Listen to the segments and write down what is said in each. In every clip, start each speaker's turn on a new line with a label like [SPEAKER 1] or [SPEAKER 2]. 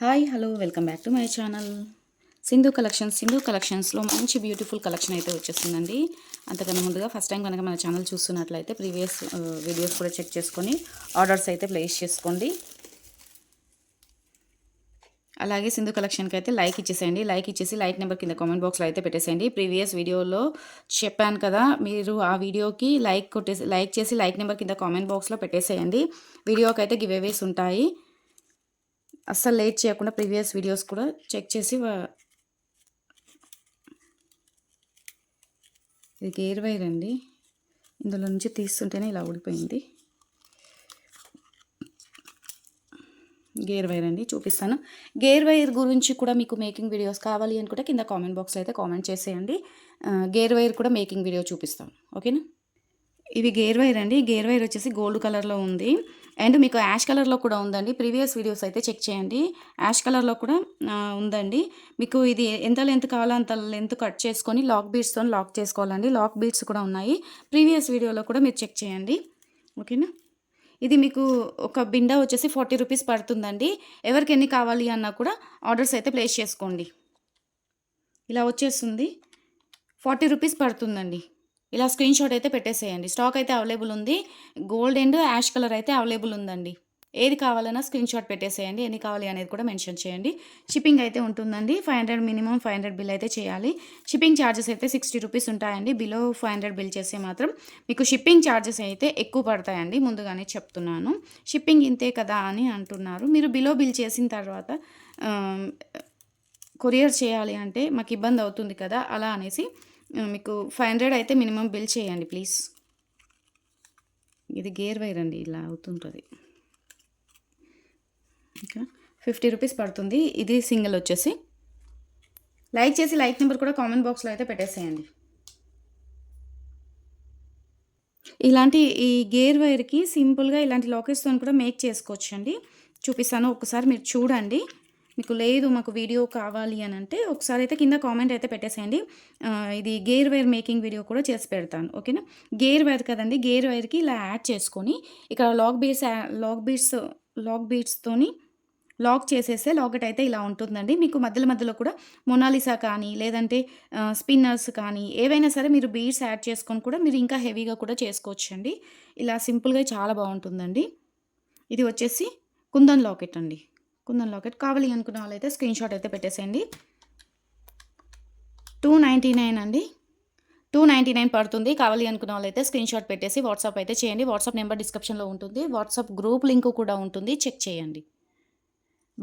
[SPEAKER 1] Hi hello welcome back to my channel Sindhu కలెక్షన్స్లో మంచి beautiful collection అయితే వచ్చేస్తుందండి. అంతకన్నా ముందుగా ఫస్ట్ టైం కనుక మన ఛానల్ చూస్తున్నట్లయితే ప్రీవియస్ వీడియోస్ కూడా చెక్ చేసుకొని ఆర్డర్స్ అయితే ప్లేస్ చేసుకోండి. అలాగే సింధు కలెక్షన్కి అయితే లైక్ ఇచ్చేసేయండి. లైక్ ఇచ్చేసి లైక్ నెంబర్ కింద కామెంట్ బాక్స్లో అయితే పెట్టేసేయండి. ప్రీవియస్ వీడియోలో చెప్పాను కదా, మీరు ఆ వీడియోకి లైక్ చేసి లైక్ నెంబర్ కింద కామెంట్ బాక్స్లో పెట్టేసేయండి. వీడియోకి అయితే గివ్ అవేస్ ఉంటాయి. అస్సలు లేట్ చేయకుండా ప్రీవియస్ వీడియోస్ కూడా చెక్ చేసి ఇది గేర్ వైర్ అండి. ఇందులో నుంచి తీస్తుంటేనే ఇలా ఊడిపోయింది. గేర్ వైర్ అండి, చూపిస్తాను. గేర్ వైర్ గురించి కూడా మీకు మేకింగ్ వీడియోస్ కావాలి అనుకుంటే కింద కామెంట్ బాక్స్లో అయితే కామెంట్ చేసేయండి. గేర్ వైర్ కూడా మేకింగ్ వీడియో చూపిస్తాను, ఓకేనా. ఇవి గేర్ వైర్ అండి. గేర్ వైర్ వచ్చేసి గోల్డ్ కలర్లో ఉంది అండ్ మీకు యాష్ కలర్లో కూడా ఉందండి. ప్రీవియస్ వీడియోస్ అయితే చెక్ చేయండి. యాష్ కలర్లో కూడా ఉందండి. మీకు ఇది ఎంత లెంత్ కావాలో అంత లెంత్ కట్ చేసుకొని లాక్ బీడ్స్తో లాక్ చేసుకోవాలండి. లాక్ బీడ్స్ కూడా ఉన్నాయి. ప్రీవియస్ వీడియోలో కూడా మీరు చెక్ చేయండి, ఓకేనా. ఇది మీకు ఒక బిండా వచ్చేసి 40 రూపీస్ పడుతుందండి. ఎవరికి ఎన్ని కావాలి అన్నా కూడా ఆర్డర్స్ అయితే ప్లేస్ చేసుకోండి. ఇలా వచ్చేస్తుంది, 40 రూపీస్ పడుతుందండి. ఇలా స్క్రీన్ షాట్ అయితే పెట్టేసేయండి. స్టాక్ అయితే అవైలబుల్ ఉంది. గోల్డ్ అండ్ యాష్ కలర్ అయితే అవైలబుల్ ఉందండి. ఏది కావాలన్నా స్క్రీన్ షాట్ పెట్టేసేయండి. ఎన్ని కావాలి అనేది కూడా మెన్షన్ చేయండి. షిప్పింగ్ అయితే ఉంటుందండి. 500 మినిమం 500 బిల్ అయితే చేయాలి. షిప్పింగ్ ఛార్జెస్ అయితే 60 రూపీస్ ఉంటాయండి. బిలో 500 బిల్ చేస్తే మాత్రం మీకు షిప్పింగ్ ఛార్జెస్ అయితే ఎక్కువ పడతాయండి. ముందుగానే చెప్తున్నాను. షిప్పింగ్ ఇంతే కదా అని అంటున్నారు. మీరు బిలో బిల్ చేసిన తర్వాత కొరియర్ చేయాలి అంటే మాకు ఇబ్బంది అవుతుంది కదా, అలా అనేసి మీకు 500 అయితే మినిమం బిల్ చేయండి ప్లీజ్. ఇది గేర్ వైర్ అండి, ఇలా అవుతుంటుంది. ఇంకా 50 రూపీస్ పడుతుంది. ఇది సింగిల్ వచ్చేసి. లైక్ చేసి లైక్ నెంబర్ కూడా కామెంట్ బాక్స్లో అయితే పెట్టేసేయండి. ఇలాంటి ఈ గేర్ వైర్కి సింపుల్గా ఇలాంటి లాకెట్స్తో కూడా మేక్ చేసుకోవచ్చు అండి. చూపిస్తాను, ఒకసారి మీరు చూడండి. మీకు లేదు మాకు వీడియో కావాలి అని అంటే ఒకసారి అయితే కింద కామెంట్ అయితే పెట్టేసేయండి. ఇది గేర్ వైర్ మేకింగ్ వీడియో కూడా చేసి పెడతాను, ఓకేనా. గేర్ వైర్ కదండి, గేర్ వైర్కి ఇలా యాడ్ చేసుకొని ఇక్కడ లాక్ బీడ్స్తోని లాక్ చేసేస్తే లాకెట్ అయితే ఇలా ఉంటుందండి. మీకు మధ్యలో కూడా మొనాలిసా కానీ లేదంటే స్పిన్నర్స్ కానీ ఏవైనా సరే మీరు బీడ్స్ యాడ్ చేసుకొని కూడా మీరు ఇంకా హెవీగా కూడా చేసుకోవచ్చండి. ఇలా సింపుల్గా చాలా బాగుంటుందండి. ఇది వచ్చేసి కుందన్ లాకెట్ అండి. కుందన్ లాకెట్ కావాలి అనుకున్న వాళ్ళైతే స్క్రీన్ షాట్ అయితే పెట్టేసేయండి. 299 అండి, 299 పడుతుంది. కావాలి అనుకున్న వాళ్ళైతే స్క్రీన్ షాట్ పెట్టేసి వాట్సాప్ అయితే చేయండి. వాట్సాప్ నెంబర్ డిస్క్రిప్షన్లో ఉంటుంది. వాట్సాప్ గ్రూప్ లింక్ కూడా ఉంటుంది, చెక్ చేయండి.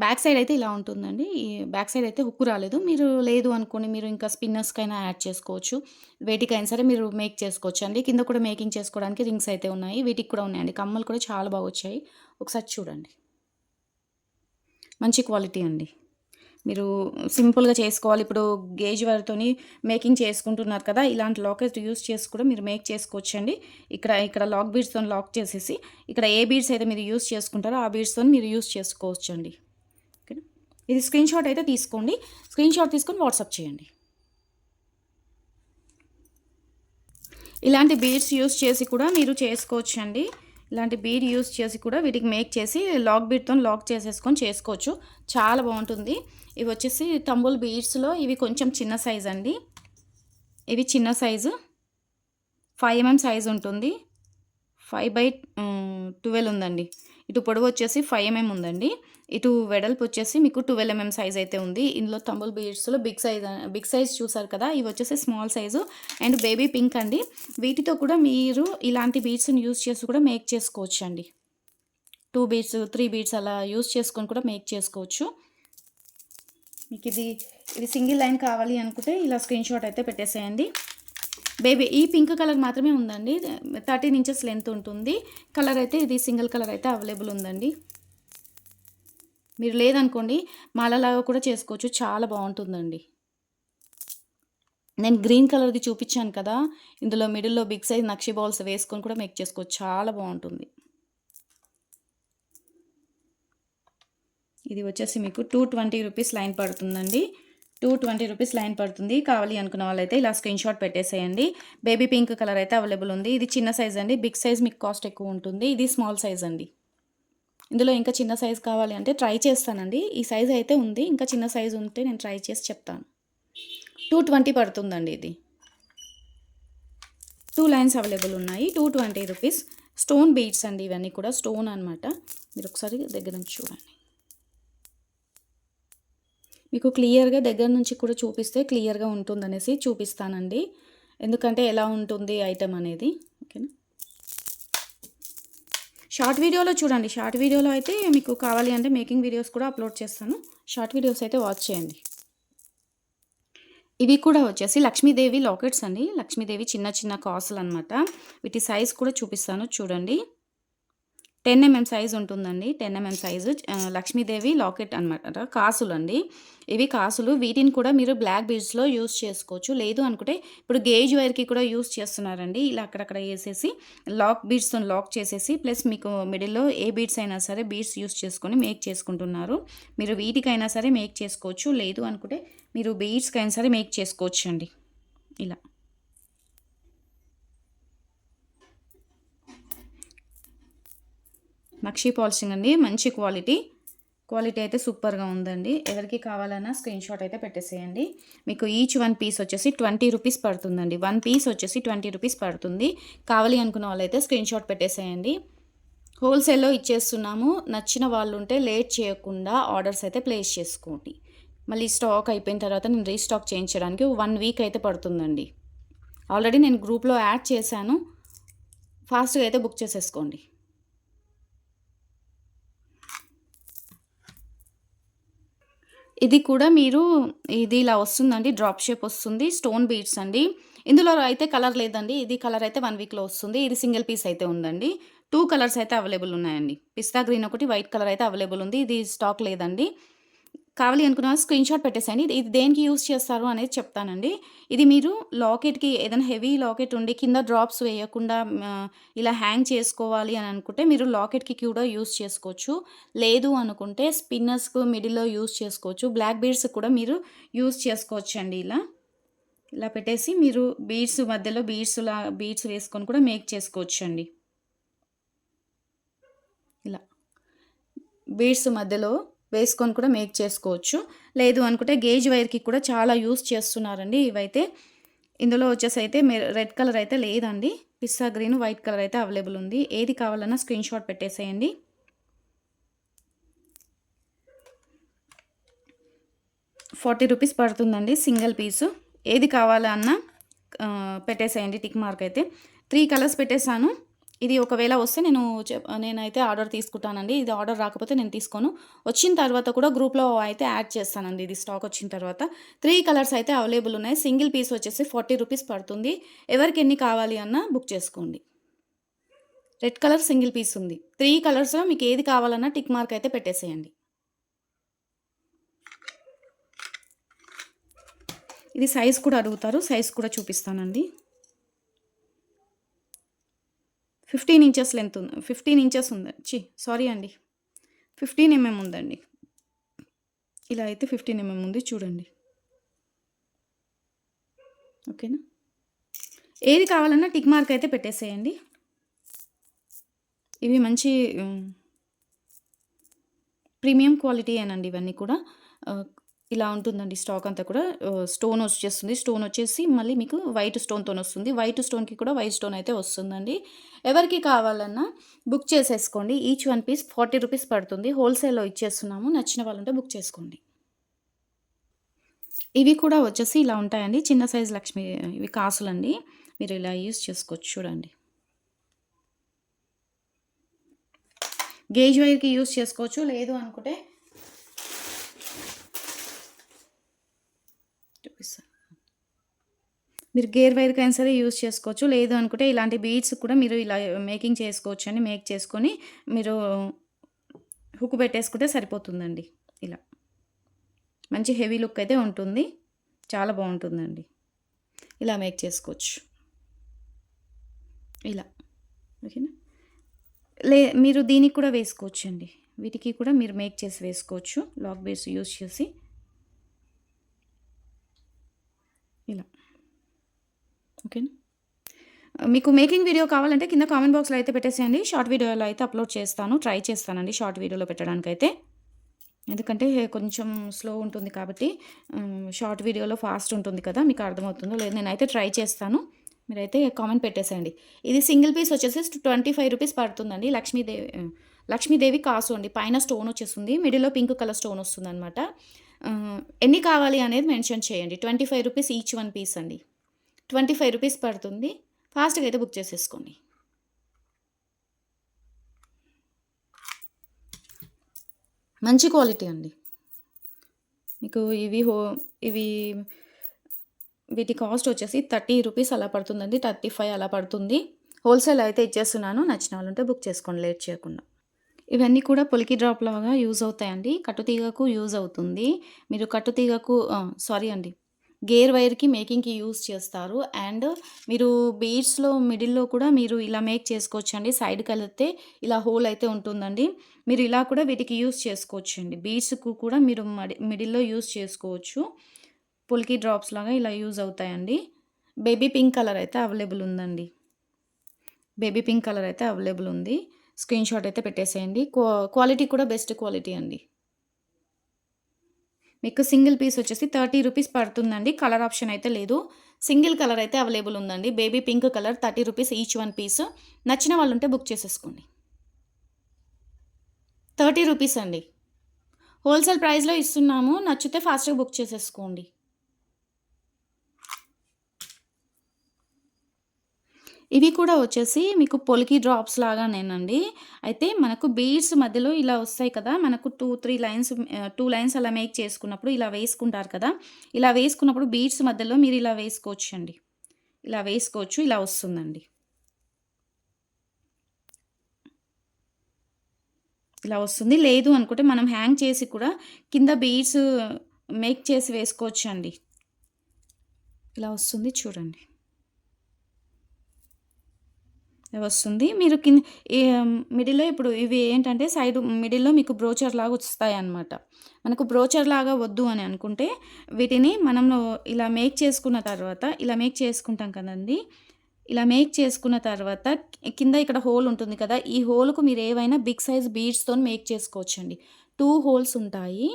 [SPEAKER 1] బ్యాక్ సైడ్ అయితే ఇలా ఉంటుందండి. ఈ బ్యాక్ సైడ్ అయితే హుక్ రాలేదు. మీరు లేదు అనుకోండి, మీరు ఇంకా స్పిన్నర్స్కైనా యాడ్ చేసుకోవచ్చు. వేటికైనా సరే మీరు మేక్ చేసుకోవచ్చు అండి. కింద కూడా మేకింగ్ చేసుకోవడానికి రింగ్స్ అయితే ఉన్నాయి. వీటికి కూడా ఉన్నాయండి. కమ్మలు కూడా చాలా బాగా వచ్చాయి, ఒకసారి చూడండి. మంచి క్వాలిటీ అండి. మీరు సింపుల్గా చేసుకోవాలి. ఇప్పుడు గేజ్ వైర్తోని మేకింగ్ చేసుకుంటున్నారు కదా, ఇలాంటి లాకెట్ యూస్ చేసి కూడా మీరు మేక్ చేసుకోవచ్చండి. ఇక్కడ లాక్ బీడ్స్తో లాక్ చేసేసి ఇక్కడ ఏ బీడ్స్ అయితే మీరు యూస్ చేసుకుంటారో ఆ బీడ్స్తో మీరు యూస్ చేసుకోవచ్చండి. ఓకేనా. ఇది స్క్రీన్ షాట్ అయితే తీసుకోండి. స్క్రీన్ షాట్ తీసుకొని వాట్సాప్ చేయండి. ఇలాంటి బీడ్స్ యూస్ చేసి కూడా మీరు చేసుకోవచ్చండి. ఇలాంటి బీడ్ యూస్ చేసి కూడా వీటికి మేక్ చేసి లాక్ బీడ్తో లాక్ చేసేసుకొని చేసుకోవచ్చు. చాలా బాగుంటుంది. ఇవి వచ్చేసి తంబుల్ బీడ్స్లో ఇవి కొంచెం చిన్న సైజ్ అండి. ఇవి చిన్న సైజు 5mm సైజు ఉంటుంది. 5/12 ఉందండి. ఇటు పొడవు వచ్చేసి 5mm ఉందండి. ఇటు వెడల్పు వచ్చేసి మీకు 12mm సైజ్ అయితే ఉంది. ఇందులో తంబుల్ బీడ్స్లో బిగ్ సైజ్ చూసారు కదా, ఇవి వచ్చేసి small size and baby pink అండి. వీటితో కూడా మీరు ఇలాంటి బీడ్స్ని యూస్ చేసి కూడా మేక్ చేసుకోవచ్చు అండి. 2 బీడ్స్ 3 బీడ్స్ అలా యూస్ చేసుకొని కూడా మేక్ చేసుకోవచ్చు. మీకు ఇది సింగిల్ లైన్ కావాలి అనుకుంటే ఇలా స్క్రీన్ షాట్ అయితే పెట్టేసేయండి. బేబీ ఈ పింక్ కలర్ మాత్రమే ఉందండి. 13 ఇంచెస్ లెంత్ ఉంటుంది. కలర్ అయితే ఇది సింగిల్ కలర్ అయితే అవైలబుల్ ఉందండి. మీరు లేదనుకోండి మాలలాగా కూడా చేసుకోవచ్చు, చాలా బాగుంటుందండి. నేను గ్రీన్ కలర్ది చూపించాను కదా, ఇందులో మిడిల్లో బిగ్ సైజ్ నక్షి బాల్స్ వేసుకొని కూడా మేక్ చేసుకోవచ్చు, చాలా బాగుంటుంది. ఇది వచ్చేసి మీకు 220 రూపీస్ లైన్ పడుతుందండి. 220 రూపీస్ లైన్ పడుతుంది. కావాలి అనుకున్న వాళ్ళైతే ఇలా స్క్రీన్ షాట్ పెట్టేసేయండి. బేబీ పింక్ కలర్ అయితే అవైలబుల్ ఉంది. ఇది చిన్న సైజ్ అండి. బిగ్ సైజ్ మీకు కాస్ట్ ఎక్కువ ఉంటుంది. ఇది స్మాల్ సైజ్ అండి. ఇందులో ఇంకా చిన్న సైజ్ కావాలి అంటే ట్రై చేస్తానండి. ఈ సైజ్ అయితే ఉంది. ఇంకా చిన్న సైజ్ ఉంటే నేను ట్రై చేసి చెప్తాను. 220 పడుతుందండి ఇది. 2 లైన్స్ అవైలబుల్ ఉన్నాయి. 220 రూపీస్. స్టోన్ బీడ్స్ అండి ఇవన్నీ కూడా స్టోన్ అనమాట. మీరు ఒకసారి దగ్గర నుంచి చూడండి. మీకు క్లియర్‌గా దగ్గర నుంచి కూడా చూపిస్తే క్లియర్‌గా ఉంటుందనేసి చూపిస్తానండి. ఎందుకంటే ఎలా ఉంటుంది ఐటెమ్ అనేది. ఓకేనా? షార్ట్ వీడియోలో చూడండి. షార్ట్ వీడియోలో అయితే మీకు కావాలి అంటే మేకింగ్ వీడియోస్ కూడా అప్లోడ్ చేస్తాను. షార్ట్ వీడియోస్ అయితే వాచ్ చేయండి. ఇవి కూడా వచ్చేసి లక్ష్మీదేవి లాకెట్స్ అండి. లక్ష్మీదేవి చిన్న చిన్న కాసులనమాట. వీటి సైజ్ కూడా చూపిస్తాను చూడండి. 10 mm సైజ్ ఉంటుందండి. 10 mm సైజు లక్ష్మీదేవి లాకెట్ అనమాట. కాసులండి. ఇవి కాసులు. వీటిని కూడా మీరు బ్లాక్ బీడ్స్‌లో యూజ్ చేసుకోవచ్చు. లేదు అనుకుంటే ఇప్పుడు గేజ్ వైర్‌కి కూడా యూజ్ చేస్తున్నారండి. ఇలా అక్కడక్కడ ఏసేసి బీడ్స్‌తోని లాక్ చేసేసి ప్లస్ మీకు మిడిల్‌లో ఏ బీడ్స్ అయినా సరే బీడ్స్ యూజ్ చేసుకొని మేక్ చేసుకుంటున్నారు. మీరు వీటికైనా సరే మేక్ చేసుకోవచ్చు. లేదు అనుకుంటే మీరు బీడ్స్‌కైనా సరే మేక్ చేసుకోవచ్చండి. ఇలా. నక్షీ పాలిషింగ్ అండి. మంచి క్వాలిటీ. క్వాలిటీ అయితే సూపర్‌గా ఉందండి. ఎవరికి కావాలన్నా స్క్రీన్‌షాట్ అయితే పెట్టేసేయండి. మీకు ఈచ్ 1 పీస్ వచ్చేసి 20 రూపీస్ పడుతుందండి. 1 పీస్ వచ్చేసి 20 రూపీస్ పడుతుంది. కావాలి అనుకున్న వాళ్ళైతే స్క్రీన్‌షాట్ పెట్టేసేయండి. హోల్‌సేల్‌లో ఇచ్చేస్తున్నాము. నచ్చిన వాళ్ళుంటే లేట్ చేయకుండా ఆర్డర్స్ అయితే ప్లేస్ చేసుకోండి. మళ్ళీ స్టాక్ అయిపోయిన తర్వాత నేను రీస్టాక్ చేయించడానికి 1 వీక్ అయితే పడుతుందండి. ఆల్రెడీ నేను గ్రూప్‌లో యాడ్ చేశాను. ఫాస్ట్‌గా అయితే బుక్ చేసేసుకోండి. ఇది కూడా ఇది ఇలా వస్తుందండి. డ్రాప్ షేప్ వస్తుంది. స్టోన్ బీడ్స్ అండి. ఇందులో అయితే కలర్ లేదండి. ఇది కలర్ అయితే 1 వీక్‌లో వస్తుంది. ఇది సింగిల్ పీస్ అయితే ఉందండి. 2 కలర్స్ అయితే అవైలబుల్ ఉన్నాయండి. పిస్తా గ్రీన్ ఒకటి, వైట్ కలర్ అయితే అవైలబుల్ ఉంది. ఇది స్టాక్ లేదండి. కావాలి అనుకున్న వాళ్ళు స్క్రీన్‌షాట్ పెట్టేసేయండి. ఇది దేనికి యూజ్ చేస్తారు అనేది చెప్తానండి. ఇది మీరు లాకెట్‌కి ఏదైనా హెవీ లాకెట్ ఉండి కింద డ్రాప్స్ వేయకుండా ఇలా హ్యాంగ్ చేసుకోవాలి అని అనుకుంటే మీరు లాకెట్‌కి కూడా యూజ్ చేసుకోవచ్చు. లేదు అనుకుంటే స్పిన్నర్స్‌కు మిడిల్‌లో యూజ్ చేసుకోవచ్చు. బ్లాక్ బీడ్స్ కూడా మీరు యూజ్ చేసుకోవచ్చండి ఇలా. ఇలా పెట్టేసి మీరు బీడ్స్ మధ్యలో బీడ్స్ వేసుకొని కూడా మేక్ చేసుకోవచ్చండి. ఇలా. బీడ్స్ మధ్యలో వేసుకొని కూడా మేక్ చేసుకోవచ్చు. లేదు అనుకుంటే గేజ్ వైర్‌కి కూడా చాలా యూజ్ చేస్తున్నారండి ఇవైతే. ఇందులో వచ్చేసైతే రెడ్ కలర్ అయితే లేదండి. పిస్తా గ్రీన్, వైట్ కలర్ అయితే అవైలబుల్ ఉంది. ఏది కావాలన్నా స్క్రీన్‌షాట్ పెట్టేసేయండి. 40 రూపీస్ పడుతుందండి సింగిల్ పీసు. ఏది కావాలన్నా పెట్టేసేయండి టిక్ మార్క్ అయితే. 3 కలర్స్ పెట్టేసాను. ఇది ఒకవేళ వస్తే నేనైతే ఆర్డర్ తీసుకుంటానండి. ఇది ఆర్డర్ రాకపోతే నేను తీసుకోను. వచ్చిన తర్వాత కూడా గ్రూప్‌లో అయితే యాడ్ చేస్తానండి. ఇది స్టాక్ వచ్చిన తర్వాత. 3 కలర్స్ అయితే అవైలబుల్ ఉన్నాయి. సింగిల్ పీస్ వచ్చేసి 40 రూపీస్ పడుతుంది. ఎవరికి ఎన్ని కావాలి అన్నా బుక్ చేసుకోండి. రెడ్ కలర్ సింగిల్ పీస్ ఉంది. 3 కలర్స్‌లో మీకు ఏది కావాలన్నా టిక్ మార్క్ అయితే పెట్టేసేయండి. ఇది సైజ్ కూడా అడుగుతారు. సైజ్ కూడా చూపిస్తానండి. 15 ఇంచెస్ లెంత్ ఉంది. 15 ఇంచెస్ ఉంది. సారీ అండి. 15 mm ఉందండి. ఇలా అయితే 15 mm ఉంది చూడండి. ఓకేనా? ఏది కావాలన్నా టిక్ మార్క్ అయితే పెట్టేసేయండి. ఇవి మంచి ప్రీమియం క్వాలిటీయేనండి ఇవన్నీ కూడా. ఇలా ఉంటుందండి స్టాక్ అంతా కూడా. స్టోన్ వచ్చేస్తుంది. స్టోన్ వచ్చేసి మళ్ళీ మీకు వైట్ స్టోన్‌తోనొస్తుంది. వైట్ స్టోన్‌కి కూడా వైట్ స్టోన్ అయితే వస్తుందండి. ఎవరికి కావాలన్నా బుక్ చేసేసుకోండి. ఈచ్ 1 పీస్ 40 రూపీస్ పడుతుంది. హోల్‌సేల్‌లో ఇచ్చేస్తున్నాము. నచ్చిన వాళ్ళుంటే బుక్ చేసుకోండి. ఇవి కూడా వచ్చేసి ఇలా ఉంటాయండి. చిన్న సైజ్ ఇవి కాసులండి. మీరు ఇలా యూజ్ చేసుకోవచ్చు చూడండి. గేజ్ వైర్‌కి యూజ్ చేసుకోవచ్చు. లేదు అనుకుంటే చూపిస్తాను. మీరు గేర్ వైర్‌కైనా సరే యూజ్ చేసుకోవచ్చు. లేదు అనుకుంటే ఇలాంటి బీడ్స్ కూడా మీరు ఇలా మేకింగ్ చేసుకోవచ్చండి. మేక్ చేసుకొని మీరు హుక్ పెట్టేసుకుంటే సరిపోతుందండి. ఇలా. మంచి హెవీ లుక్ అయితే ఉంటుంది. చాలా బాగుంటుందండి. ఇలా మేక్ చేసుకోవచ్చు. ఇలా. ఓకేనా? మీరు దీనికి కూడా వేసుకోవచ్చండి. వీటికి కూడా మీరు మేక్ చేసి వేసుకోవచ్చు. లాక్ బీడ్స్ యూజ్ చేసి. ఇలా. ఓకేనా? మీకు మేకింగ్ వీడియో కావాలంటే కింద కామెంట్ బాక్స్‌లో అయితే పెట్టేసేయండి. షార్ట్ వీడియోలో అయితే అప్‌లోడ్ చేస్తాను. ట్రై చేస్తానండి షార్ట్ వీడియోలో పెట్టడానికైతే. ఎందుకంటే కొంచెం స్లో ఉంటుంది కాబట్టి షార్ట్ వీడియోలో ఫాస్ట్ ఉంటుంది కదా! మీకు అర్థమవుతుందో లేదో నేనైతే ట్రై చేస్తాను. మీరైతే కామెంట్ పెట్టేసేయండి. ఇది సింగిల్ పీస్ వచ్చేసి రూ. 25 పడుతుందండి. లక్ష్మీదేవి కాసు అండి. పైన స్టోన్ వచ్చేస్తుంది. మిడిల్‌లో పింక్ కలర్ స్టోన్ వస్తుందనమాట. ఎన్ని కావాలి అనేది మెన్షన్ చేయండి. రూ. 25 ఈచ్ వన్ పీస్ అండి. రూ. 25 పడుతుంది. ఫాస్ట్‌గా అయితే బుక్ చేసేసుకోండి. మంచి క్వాలిటీ అండి. మీకు ఇవి వీటి కాస్ట్ వచ్చేసి రూ. 30 అలా పడుతుందండి. 35 అలా పడుతుంది. హోల్‌సేల్ అయితే ఇచ్చేస్తున్నాను. నచ్చిన వాళ్ళుంటే బుక్ చేసుకోండి లేట్ చేయకుండా. ఇవన్నీ కూడా పొలికి డ్రాప్ లాగా యూజ్ అవుతాయండి. కట్టుతీగకు యూజ్ అవుతుంది. మీరు కట్టుతీగకు సారీ అండి. గేర్ వైర్‌కి మేకింగ్‌కి యూజ్ చేస్తారు. అండ్ మీరు బీడ్స్‌లో మిడిల్‌లో కూడా మీరు ఇలా మేక్ చేసుకోవచ్చండి. సైడ్‌కెళ్తే ఇలా హోల్ అయితే ఉంటుందండి. మీరు ఇలా కూడా వీటికి యూజ్ చేసుకోవచ్చండి. బీడ్స్‌కు కూడా మీరు మిడిల్‌లో యూజ్ చేసుకోవచ్చు. పొలికి డ్రాప్స్ లాగా ఇలా యూజ్ అవుతాయండి. బేబీ పింక్ కలర్ అయితే అవైలబుల్ ఉందండి. బేబీ పింక్ కలర్ అయితే అవైలబుల్ ఉంది. స్క్రీన్ షాట్ అయితే పెట్టేసేయండి. క్వాలిటీ కూడా బెస్ట్ క్వాలిటీ అండి. మీకు సింగిల్ పీస్ వచ్చేసి రూ. 30 పడుతుందండి. కలర్ ఆప్షన్ అయితే లేదు. సింగిల్ కలర్ అయితే అవైలబుల్ ఉందండి. బేబీ పింక్ కలర్ రూ. 30 ఈచ్ వన్ పీస్. నచ్చిన వాళ్ళుంటే బుక్ చేసేసుకోండి. రూ. 30 అండి. హోల్‌సేల్ ప్రైస్‌లో ఇస్తున్నాము. నచ్చితే ఫాస్ట్‌గా బుక్ చేసేసుకోండి. ఇవి కూడా వచ్చేసి మీకు పొలికి డ్రాప్స్ లాగానేనండి. అయితే మనకు బీడ్స్ మధ్యలో ఇలా వస్తాయి కదా! మనకు 2 లైన్స్ అలా మేక్ చేసుకున్నప్పుడు ఇలా వేసుకుంటారు కదా! ఇలా వేసుకున్నప్పుడు బీడ్స్ మధ్యలో మీరు ఇలా వేసుకోవచ్చండి. ఇలా వేసుకోవచ్చు. ఇలా వస్తుందండి. ఇలా వస్తుంది. లేదు అనుకుంటే మనం హ్యాంగ్ చేసి కూడా కింద బీడ్స్ మేక్ చేసి వేసుకోవచ్చండి. ఇలా వస్తుంది చూడండి. వస్తుంది. మీరు ఈ మిడిల్‌లో ఇప్పుడు ఇవి ఏంటంటే మిడిల్‌లో మీకు బ్రోచర్ లాగా వస్తాయన్నమాట. మనకు బ్రోచర్ లాగా వద్దు అని అనుకుంటే వీటిని మనము ఇలా మేక్ చేసుకున్న తర్వాత ఇలా మేక్ చేసుకుంటాం కదండీ! ఇలా మేక్ చేసుకున్న తర్వాత కింద ఇక్కడ హోల్ ఉంటుంది కదా! ఈ హోల్‌కు మీరు ఏవైనా బిగ్ సైజ్ బీడ్స్‌తోని మేక్ చేసుకోవచ్చండి. 2 హోల్స్ ఉంటాయి.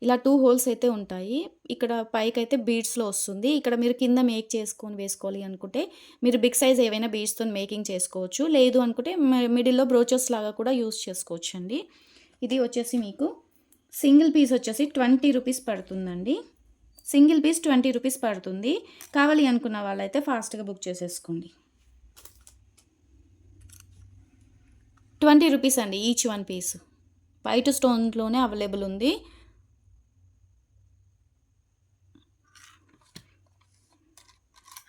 [SPEAKER 1] ఇలా 2 హోల్స్ అయితే ఉంటాయి. ఇక్కడ పైకైతే బీడ్స్‌లో వస్తుంది. ఇక్కడ మీరు కింద మేక్ చేసుకొని వేసుకోవాలి అనుకుంటే, మీరు బిగ్ సైజ్ ఏవైనా బీడ్స్‌తోని మేకింగ్ చేసుకోవచ్చు. లేదు అనుకుంటే మిడిల్‌లో బ్రోచెస్ లాగా కూడా యూజ్ చేసుకోవచ్చండి. ఇది వచ్చేసి మీకు సింగిల్ పీస్ వచ్చేసి రూ. 20 పడుతుందండి. సింగిల్ పీస్ రూ. 20 పడుతుంది. కావాలి అనుకున్న వాళ్ళైతే ఫాస్ట్‌గా బుక్ చేసేసుకోండి. రూ. 20 అండి ఈచ్ వన్ పీస్. వైట్ స్టోన్‌లోనే అవైలబుల్ ఉంది.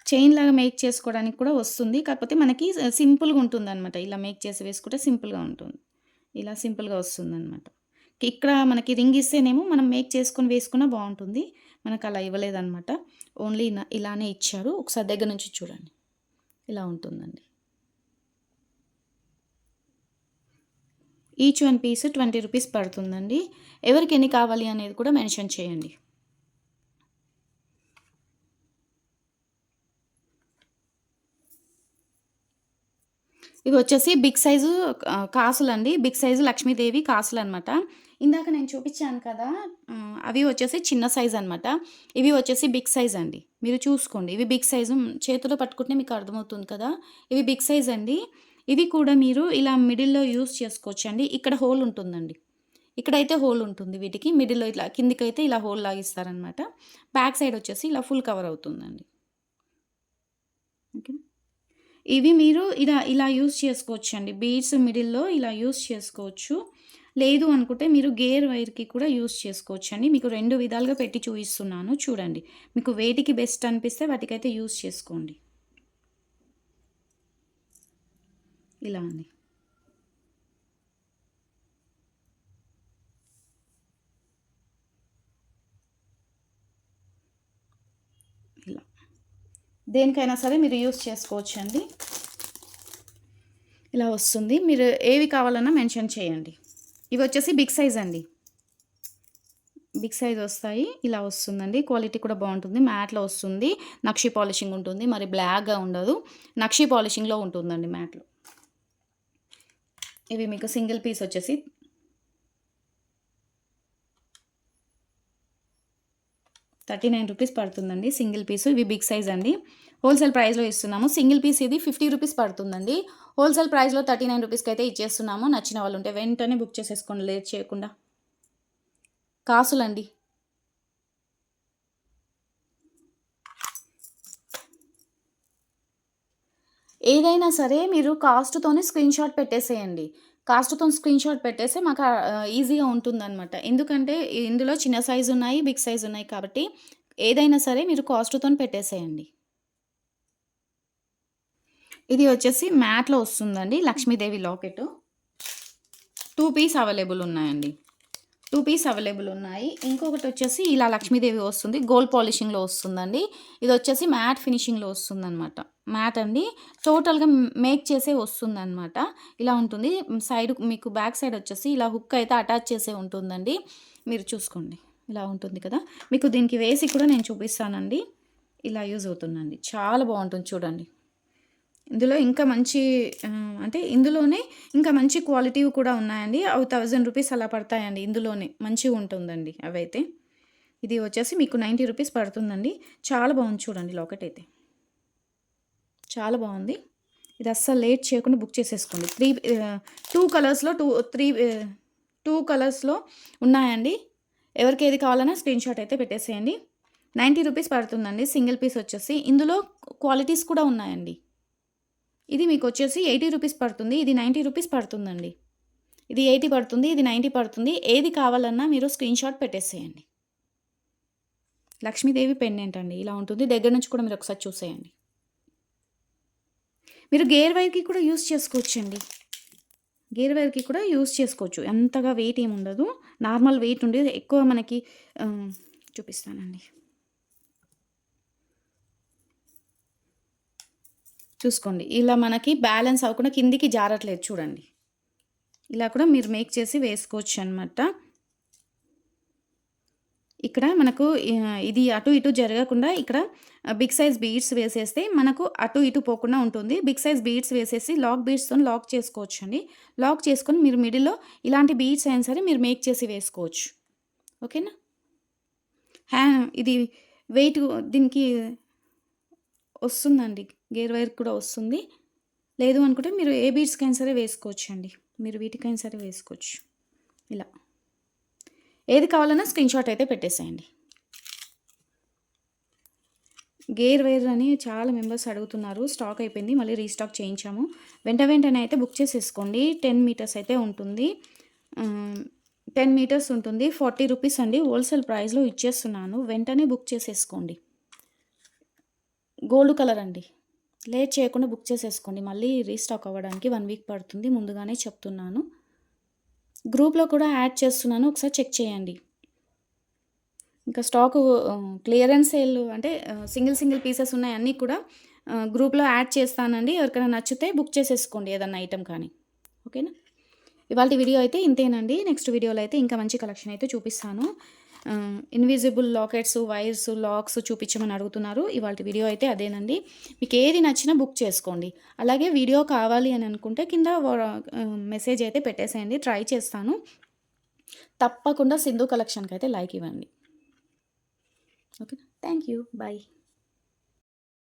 [SPEAKER 1] చైన్ లాగా మేక్ చేసుకోవడానికి కూడా వస్తుంది. కాకపోతే మనకి సింపుల్‌గా ఉంటుందనమాట. ఇలా మేక్ చేసి వేసుకుంటే సింపుల్‌గా ఉంటుంది. ఇలా సింపుల్‌గా వస్తుందనమాట. ఇక్కడ మనకి రింగ్ ఇస్తేనేమో మనం మేక్ చేసుకొని వేసుకున్నా బావుంటుంది. మనకు అలా ఇవ్వలేదనమాట. ఓన్లీ ఇలానే ఇచ్చారు. ఒకసారి దగ్గర నుంచి చూడండి. ఇలా ఉంటుందండి. ఈచ్ వన్ పీస్ రూ. 20 పడుతుందండి. ఎవరికి ఎన్ని కావాలి అనేది కూడా మెన్షన్ చేయండి. ఇవి వచ్చేసి బిగ్ సైజు కాసులండి. బిగ్ సైజు లక్ష్మీదేవి కాసులనమాట. ఇందాక నేను చూపిచ్చాను కదా! అవి వచ్చేసి చిన్న సైజ్ అనమాట. ఇవి వచ్చేసి బిగ్ సైజ్ అండి. మీరు చూసుకోండి. ఇవి బిగ్ సైజు చేతిలో పట్టుకుంటే మీకు అర్థమవుతుంది కదా! ఇవి బిగ్ సైజ్ అండి. ఇవి కూడా మీరు ఇలా మిడిల్‌లో యూజ్ చేసుకోవచ్చండి. ఇక్కడ హోల్ ఉంటుందండి. ఇక్కడైతే హోల్ ఉంటుంది వీటికి. మిడిల్‌లో ఇట్లా కిందకైతే ఇలా హోల్ లాగిస్తారనమాట. బ్యాక్ సైడ్ వచ్చేసి ఇలా ఫుల్ కవర్ అవుతుందండి. ఓకే. ఇవి మీరు ఇలా యూజ్ చేసుకోవచ్చండి. బీడ్స్ మిడిల్‌లో ఇలా యూజ్ చేసుకోవచ్చు. లేదు అనుకుంటే మీరు గేర్ వైర్‌కి కూడా యూజ్ చేసుకోవచ్చండి. మీకు 2 విధాలుగా పెట్టి చూయిస్తున్నాను చూడండి. మీకు వేటికి బెస్ట్ అనిపిస్తే వాటికైతే యూజ్ చేసుకోండి. ఇలా అండి. ఇలా. దేనికైనా సరే మీరు యూజ్ చేసుకోవచ్చండి. ఇలా వస్తుంది. మీరు ఏవి కావాలన్నా మెన్షన్ చేయండి. ఇవి వచ్చేసి బిగ్ సైజ్ అండి. బిగ్ సైజ్ వస్తాయి. ఇలా వస్తుందండి. క్వాలిటీ కూడా బాగుంటుంది. మ్యాట్లో వస్తుంది. నక్షి పాలిషింగ్ ఉంటుంది. మరి బ్లాక్‌గా ఉండదు. నక్షి పాలిషింగ్‌లో ఉంటుందండి మ్యాట్లో. ఇవి మీకు సింగిల్ పీస్ వచ్చేసి 39 రూపీస్ పడుతుందండి సింగిల్ పీసు. ఇవి బిగ్ సైజ్ అండి. హోల్‌సేల్ ప్రైస్‌లో ఇస్తున్నాము. సింగిల్ పీస్ ఇది 50 రూపీస్ పడుతుందండి. హోల్‌సేల్ ప్రైస్‌లో 39 రూపీస్‌కైతే ఇచ్చేస్తున్నాము. నచ్చిన వాళ్ళు ఉంటే వెంటనే బుక్ చేసేసుకోండి లేట్ చేయకుండా. కాసులండి. ఏదైనా సరే మీరు కాస్ట్‌తోనే స్క్రీన్‌షాట్ పెట్టేసేయండి. కాస్ట్‌తోని స్క్రీన్‌షాట్ పెట్టేస్తే మాకు ఈజీగా ఉంటుందనమాట. ఎందుకంటే ఇందులో చిన్న సైజ్ ఉన్నాయి, బిగ్ సైజ్ ఉన్నాయి కాబట్టి ఏదైనా సరే మీరు కాస్ట్‌తోని పెట్టేసేయండి. ఇది వచ్చేసి మ్యాట్‌లో వస్తుందండి. లక్ష్మీదేవి లాకెట్టు. 2 పీస్ అవైలబుల్ ఉన్నాయండి. 2 పీస్ అవైలబుల్ ఉన్నాయి. ఇంకొకటొచ్చేసి ఇలా లక్ష్మీదేవి వస్తుంది. గోల్డ్ పాలిషింగ్‌లో వస్తుందండి. ఇదొచ్చేసి మ్యాట్ ఫినిషింగ్‌లో వస్తుందనమాట. మ్యాట్ అండి. టోటల్‌గా మేక్ చేసే వస్తుందనమాట. ఇలా ఉంటుంది. సైడ్ మీకు బ్యాక్ సైడ్ వచ్చేసి ఇలా హుక్ అయితే అటాచ్ చేసే ఉంటుందండి. మీరు చూసుకోండి. ఇలా ఉంటుంది కదా! మీకు దీనికి వేసి కూడా నేను చూపిస్తానండి. ఇలా యూజ్ అవుతుందండి. చాలా బావుంటుంది చూడండి. ఇందులో ఇంకా మంచి అంటే ఇందులోనే ఇంకా మంచి క్వాలిటీవి కూడా ఉన్నాయండి. అవి 1000 రూపీస్ అలా పడతాయండి ఇందులోనే. మంచిగుంటుందండి అవైతే. ఇది వచ్చేసి మీకు 90 రూపీస్ పడుతుందండి. చాలా బాగుంది చూడండి లాకెట్ అయితే. చాలా బాగుంది. ఇది అస్సలు లేట్ చేయకుండా బుక్ చేసేసుకోండి. 2 కలర్స్‌లో 2 కలర్స్‌లో ఉన్నాయండి. ఎవరికి ఏది కావాలన్నా స్క్రీన్‌షాట్ అయితే పెట్టేసేయండి. 90 రూపీస్ పడుతుందండి సింగిల్ పీస్ వచ్చేసి. ఇందులో క్వాలిటీస్ కూడా ఉన్నాయండి. ఇది మీకొచ్చేసి 80 రూపీస్ పడుతుంది. ఇది 90 రూపీస్ పడుతుందండి. ఇది 80 పడుతుంది. ఇది 90 పడుతుంది. ఏది కావాలన్నా మీరు స్క్రీన్‌షాట్ పెట్టేసేయండి. లక్ష్మీదేవి పెండెంట్ అండి. ఇలా ఉంటుంది. దగ్గర నుంచి కూడా మీరు ఒకసారి చూసేయండి. మీరు గేర్ వైర్‌కి కూడా యూజ్ చేసుకోవచ్చండి. గేర్ వైర్‌కి కూడా యూజ్ చేసుకోవచ్చు. అంతగా వెయిట్ ఏమి ఉండదు. నార్మల్ వెయిట్ ఉండి ఎక్కువ మనకి చూపిస్తానండి. చూసుకోండి. ఇలా మనకి బ్యాలెన్స్ అవ్వకుండా కిందికి జారట్లేదు చూడండి. ఇలా కూడా మీరు మేక్ చేసి వేసుకోవచ్చనమాట. ఇక్కడ మనకు ఇది అటు ఇటు జరగకుండా ఇక్కడ బిగ్ సైజ్ బీడ్స్ వేసేస్తే మనకు అటు ఇటు పోకుండా ఉంటుంది. బిగ్ సైజ్ బీడ్స్ వేసేసి లాక్ బీడ్స్‌తోని లాక్ చేసుకోవచ్చండి. లాక్ చేసుకొని మీరు మిడిల్‌లో ఇలాంటి బీడ్స్ అయినా సరే మీరు మేక్ చేసి వేసుకోవచ్చు. ఓకేనా? ఇది వెయిట్ దీనికి వస్తుందండి. గేర్ వైర్ కూడా వస్తుంది. లేదు అనుకుంటే మీరు ఏ బీడ్స్‌కైనా సరే వేసుకోవచ్చండి. మీరు వీటికైనా సరే వేసుకోవచ్చు. ఇలా. ఏది కావాలన్నా స్క్రీన్‌షాట్ అయితే పెట్టేసేయండి. గేర్ వైర్ అని చాలా మెంబర్స్ అడుగుతున్నారు. స్టాక్ అయిపోయింది. మళ్ళీ రీస్టాక్ చేయించాము. వెంటనే అయితే బుక్ చేసేసుకోండి. 10 మీటర్స్ అయితే ఉంటుంది. 10 మీటర్స్ ఉంటుంది. 40 రూపీస్ అండి. హోల్‌సేల్ ప్రైస్‌లో ఇచ్చేస్తున్నాను. వెంటనే బుక్ చేసేసుకోండి. గోల్డ్ కలర్ అండి. లేట్ చేయకుండా బుక్ చేసేసుకోండి. మళ్ళీ రీస్టాక్ అవ్వడానికి 1 వీక్ పడుతుంది. ముందుగానే చెప్తున్నాను. గ్రూప్‌లో కూడా యాడ్ చేస్తున్నాను. ఒకసారి చెక్ చేయండి. ఇంకా స్టాకు క్లియరెన్స్ సేల్ అంటే సింగిల్ పీసెస్ ఉన్నాయి అన్నీ కూడా గ్రూప్‌లో యాడ్ చేస్తానండి. ఎవరికైనా నచ్చితే బుక్ చేసేసుకోండి ఏదన్నా ఐటెమ్ కానీ. ఓకేనా? ఇవాల్టి వీడియో అయితే ఇంతేనండి. నెక్స్ట్ వీడియోలో అయితే ఇంకా మంచి కలెక్షన్ అయితే చూపిస్తాను. ఇన్విజిబుల్ లాకెట్స్, వైర్స్, లాక్స్ చూపించమని అడుగుతున్నారు. ఇవాల్టి వీడియో అయితే అదేనండి. మీకు ఏది నచ్చినా బుక్ చేసుకోండి. అలాగే వీడియో కావాలి అని అనుకుంటే కింద మెసేజ్ అయితే పెట్టేసేయండి. ట్రై చేస్తాను. తప్పకుండా సింధు కలెక్షన్‌కి అయితే లైక్ ఇవ్వండి. ఓకే. Thank you. బై.